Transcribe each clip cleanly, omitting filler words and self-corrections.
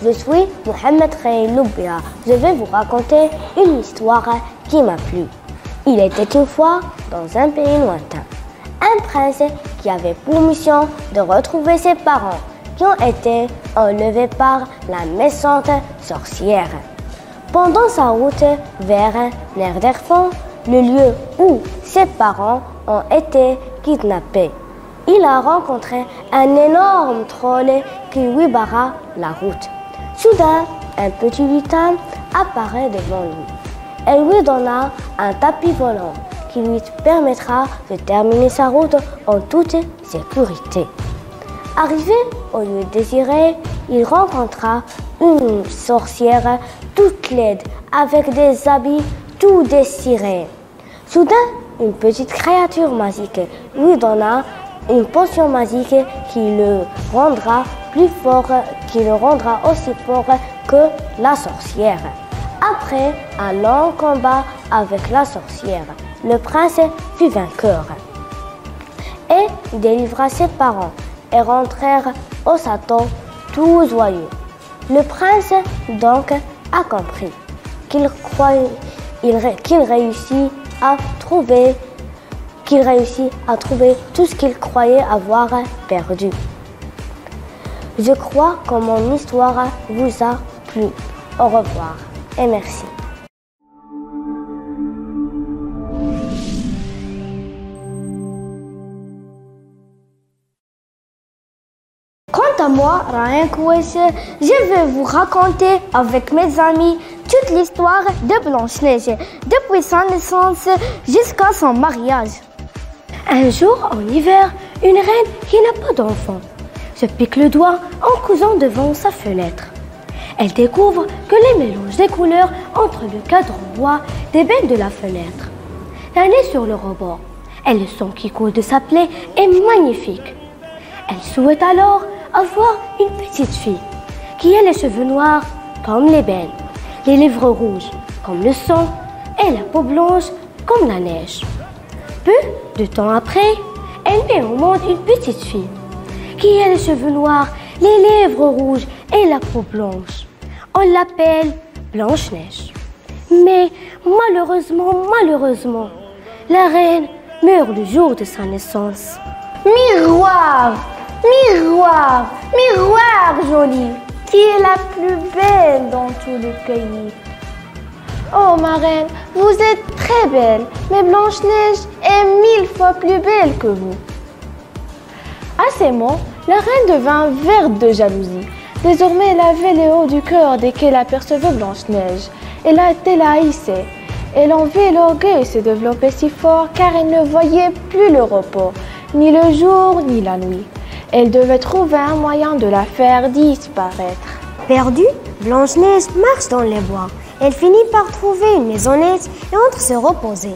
je suis Mohamed Khaïl Loubia. Je vais vous raconter une histoire qui m'a plu. Il était une fois, dans un pays lointain, un prince qui avait pour mission de retrouver ses parents qui ont été enlevés par la méchante sorcière. Pendant sa route vers Nerderfond, le lieu où ses parents ont été kidnappés, il a rencontré un énorme troll qui lui barra la route. Soudain, un petit lutin apparaît devant lui. Elle lui donna un tapis volant qui lui permettra de terminer sa route en toute sécurité. Arrivé au lieu désiré, il rencontra une sorcière toute laide avec des habits tout déchirés. Soudain, une petite créature magique lui donna une potion magique qui le rendra plus fort, qui le rendra aussi fort que la sorcière. Après un long combat avec la sorcière, le prince fut vainqueur et délivra ses parents et rentrèrent au château tout joyeux. Le prince donc a compris qu'il réussit à trouver tout ce qu'il croyait avoir perdu. Je crois que mon histoire vous a plu. Au revoir et merci. Quant à moi, Ryan Koueche, je vais vous raconter avec mes amis toute l'histoire de Blanche-Neige, depuis sa naissance jusqu'à son mariage. Un jour, en hiver, une reine qui n'a pas d'enfant se pique le doigt en cousant devant sa fenêtre. Elle découvre que les mélanges des couleurs entre le cadre en bois débaine de la fenêtre. La nez sur le rebord et le sang qui coule de sa plaie est magnifique. Elle souhaite alors avoir une petite fille qui a les cheveux noirs comme l'ébène, les lèvres rouges comme le sang et la peau blanche comme la neige. Peu de temps après, elle met au monde une petite fille qui a les cheveux noirs, les lèvres rouges et la peau blanche. On l'appelle Blanche-Neige. Mais malheureusement, la reine meurt le jour de sa naissance. Miroir, miroir, miroir joli, qui est la plus belle dans tout le pays? Oh ma reine, vous êtes très belle, mais Blanche-Neige est 1000 fois plus belle que vous. À ces mots, la reine devint verte de jalousie. Désormais, elle avait les hauts du cœur dès qu'elle apercevait Blanche-Neige. Elle la haïssait. Et l'envie et l'orgueil se développaient si fort car elle ne voyait plus le repos, ni le jour ni la nuit. Elle devait trouver un moyen de la faire disparaître. Perdue, Blanche-Neige marche dans les bois. Elle finit par trouver une maisonnette et entre se reposer.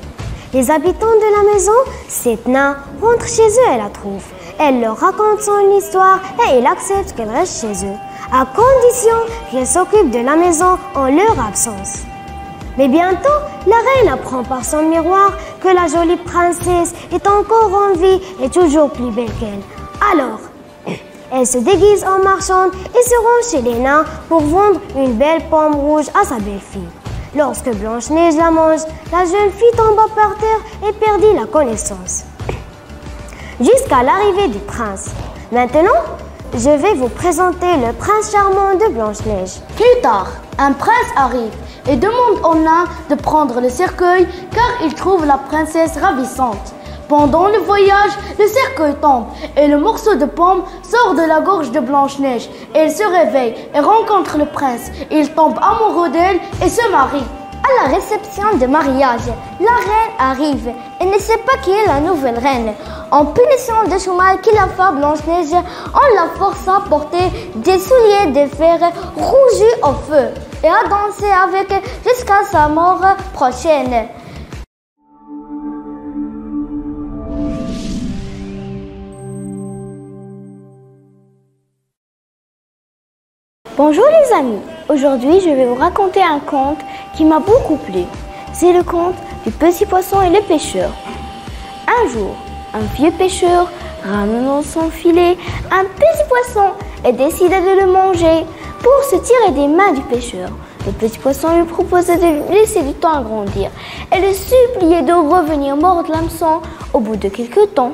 Les habitants de la maison, cette nain, rentrent chez eux et la trouvent. Elle leur raconte son histoire et ils acceptent qu'elle reste chez eux, à condition qu'elle s'occupe de la maison en leur absence. Mais bientôt, la reine apprend par son miroir que la jolie princesse est encore en vie et toujours plus belle qu'elle. Alors, elle se déguise en marchande et se rend chez les nains pour vendre une belle pomme rouge à sa belle-fille. Lorsque Blanche-Neige la mange, la jeune fille tomba par terre et perdit la connaissance. Jusqu'à l'arrivée du prince. Maintenant, je vais vous présenter le prince charmant de Blanche-Neige. Plus tard, un prince arrive et demande au nain de prendre le cercueil car il trouve la princesse ravissante. Pendant le voyage, le cercueil tombe et le morceau de pomme sort de la gorge de Blanche-Neige. Elle se réveille et rencontre le prince. Il tombe amoureux d'elle et se marie. À la réception de mariage, la reine arrive et ne sait pas qui est la nouvelle reine. En punition de son mal qu'il a fait Blanche-Neige, on la force à porter des souliers de fer rougis au feu et à danser avec jusqu'à sa mort prochaine. Bonjour les amis, aujourd'hui je vais vous raconter un conte qui m'a beaucoup plu. C'est le conte du petit poisson et le pêcheur. Un jour, un vieux pêcheur ramène dans son filet un petit poisson et décide de le manger. Pour se tirer des mains du pêcheur, le petit poisson lui proposait de laisser du temps à grandir et le suppliait de revenir mordre l'hameçon au bout de quelques temps.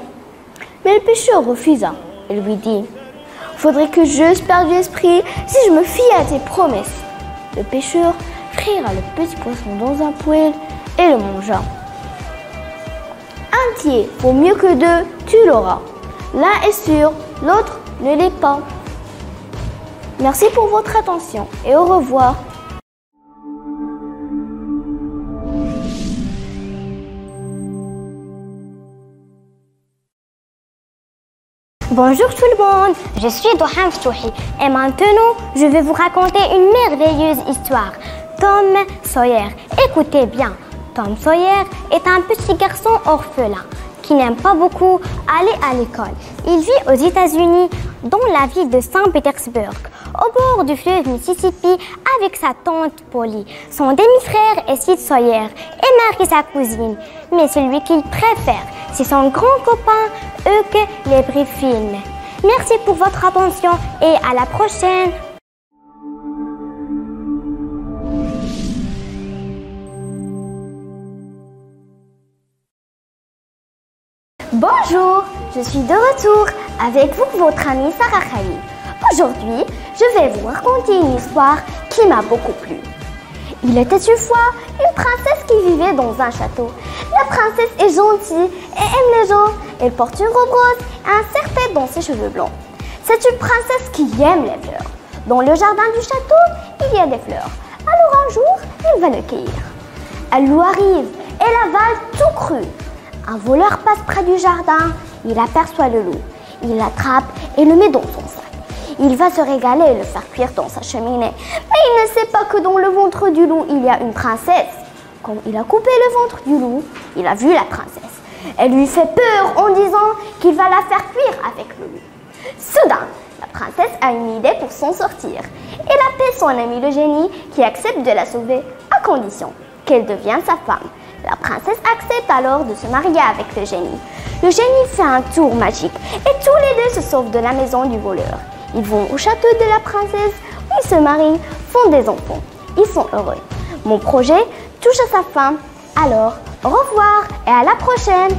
Mais le pêcheur refusa et lui dit « Faudrait que j'eusse perdu esprit si je me fiais à tes promesses. » Le pêcheur frira le petit poisson dans un poêle et le mangea. Un pied vaut mieux que deux, tu l'auras. L'un est sûr, l'autre ne l'est pas. Merci pour votre attention et au revoir. Bonjour tout le monde, je suis Dohan Ftouhi et maintenant je vais vous raconter une merveilleuse histoire. Tom Sawyer. Écoutez bien, Tom Sawyer est un petit garçon orphelin qui n'aime pas beaucoup aller à l'école. Il vit aux États-Unis, dans la ville de Saint-Pétersbourg, au bord du fleuve Mississippi avec sa tante Polly. Son demi-frère est Sid Sawyer et Mary sa cousine, mais celui qu'il préfère, c'est son grand copain Huck le Griffin. Merci pour votre attention et à la prochaine. Bonjour, je suis de retour avec vous, votre amie Sarah Khalil. Aujourd'hui, je vais vous raconter une histoire qui m'a beaucoup plu. Il était une fois une princesse qui vivait dans un château. La princesse est gentille et aime les gens. Elle porte une robe rose et un serre-tête dans ses cheveux blancs. C'est une princesse qui aime les fleurs. Dans le jardin du château, il y a des fleurs. Alors un jour, elle va le cueillir. Elle lui arrive et l'avale tout cru. Un voleur passe près du jardin, il aperçoit le loup. Il l'attrape et le met dans son sac. Il va se régaler et le faire cuire dans sa cheminée. Mais il ne sait pas que dans le ventre du loup, il y a une princesse. Quand il a coupé le ventre du loup, il a vu la princesse. Elle lui fait peur en disant qu'il va la faire cuire avec le loup. Soudain, la princesse a une idée pour s'en sortir. Elle appelle son ami le génie qui accepte de la sauver à condition qu'elle devienne sa femme. La princesse accepte alors de se marier avec le génie. Le génie fait un tour magique et tous les deux se sauvent de la maison du voleur. Ils vont au château de la princesse où ils se marient, font des enfants. Ils sont heureux. Mon projet touche à sa fin. Alors, au revoir et à la prochaine!